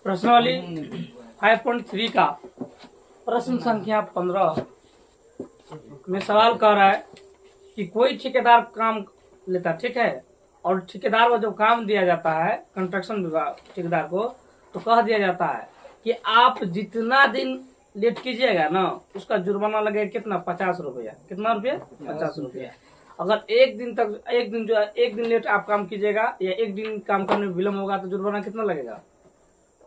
प्रश्नावली 5.3 का प्रश्न संख्या 15 में सवाल कह रहा है कि कोई ठेकेदार काम लेता, ठीक है, और ठेकेदार को जब काम दिया जाता है कंस्ट्रक्शन विभाग ठेकेदार को, तो कह दिया जाता है कि आप जितना दिन लेट कीजिएगा ना उसका जुर्माना लगेगा कितना, 50 रुपया। कितना रुपया? 50 रुपया। अगर एक दिन लेट आप काम कीजिएगा या एक दिन काम करने में विलम्ब होगा तो जुर्माना कितना लगेगा?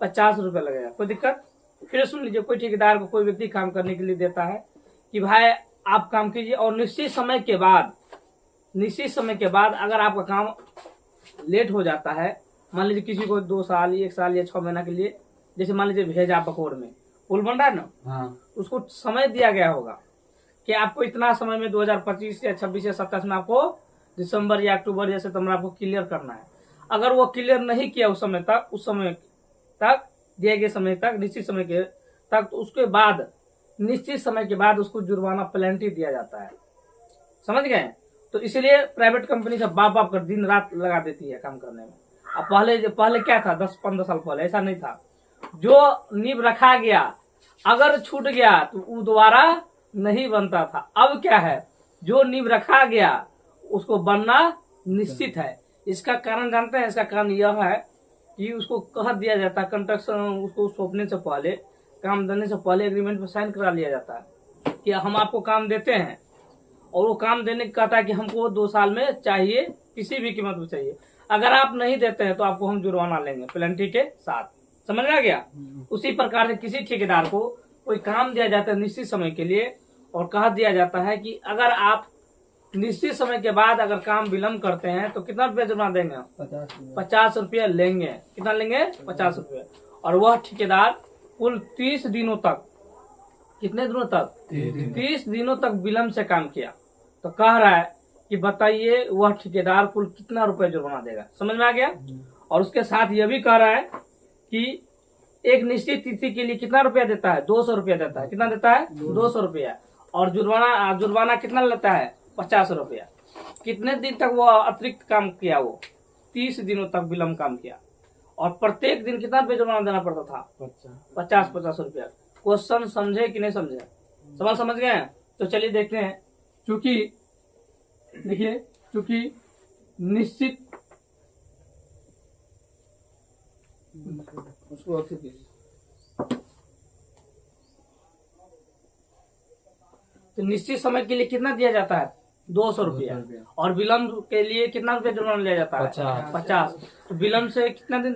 50 रुपया लगेगा। कोई दिक्कत? फिर सुन लीजिए, कोई ठेकेदार को कोई व्यक्ति काम करने के लिए देता है कि भाई आप काम कीजिए, और निश्चित समय के बाद अगर आपका काम लेट हो जाता है, मान लीजिए किसी को 2 साल, 1 साल या 6 महीना के लिए, जैसे मान लीजिए भेजा बकोर में पुल बन रहा है ना, हाँ, उसको समय दिया गया होगा कि आपको इतना समय में 2025 या 26 या 27 में आपको दिसंबर या अक्टूबर या सितंबर आपको क्लियर करना है। अगर वो क्लियर नहीं किया उस समय तक दिए गए समय तक, निश्चित समय के तक, तो उसके बाद निश्चित समय के बाद उसको जुर्माना पेनल्टी दिया जाता है। समझ गए? तो इसलिए प्राइवेट कंपनी सब बाप कर दिन रात लगा देती है काम करने में। अब पहले क्या था, 10-15 साल पहले ऐसा नहीं था। जो नींव रखा गया अगर छूट गया तो वो दोबारा नहीं बनता था। अब क्या है, जो नींव रखा गया उसको बनना निश्चित है। इसका कारण जानते हैं? इसका कारण यह है कि उसको कह दिया जाता है, कंस्ट्रक्शन उसको सौंपने से पहले, काम देने से पहले एग्रीमेंट में साइन करा लिया जाता है कि हम आपको काम देते हैं, और वो काम देने का कहता है कि हमको 2 साल में चाहिए, किसी भी कीमत में चाहिए। अगर आप नहीं देते हैं तो आपको हम जुर्माना लेंगे पेनल्टी के साथ। समझ में आ गया? उसी प्रकार से किसी ठेकेदार को कोई काम दिया जाता है निश्चित समय के लिए, और कह दिया जाता है कि अगर आप निश्चित समय के बाद अगर काम विलम्ब करते हैं तो कितना रुपया जुर्माना देंगे? 50 रुपया लेंगे। कितना लेंगे? 50 रुपया। और वह ठेकेदार कुल 30 दिनों तक, कितने दिनों तक? 30 दिनों तक विलम्ब से काम किया, तो कह रहा है कि बताइए वह ठेकेदार कुल कितना रुपया जुर्माना देगा। समझ में आ गया? और उसके साथ यह भी कह रहा है कि एक निश्चित तिथि के लिए कितना रुपया देता है? 200 रुपया देता है। कितना देता है? 200 रुपया। और जुर्माना कितना लेता है? 50 रुपया। कितने दिन तक वो अतिरिक्त काम किया? वो 30 दिनों तक विलम्ब काम किया, और प्रत्येक दिन कितना रुपया जुर्माना देना पड़ता था? 50 रुपया। क्वेश्चन समझे कि नहीं समझे? सवाल समझ गए? तो चलिए देखते हैं। चूंकि निश्चित उसको तो निश्चित समय के लिए कितना दिया जाता है? 200 रुपया। और विलम्ब के लिए कितना रुपया जुर्माना लिया जाता है? 50। तो विलम्ब से कितना दिन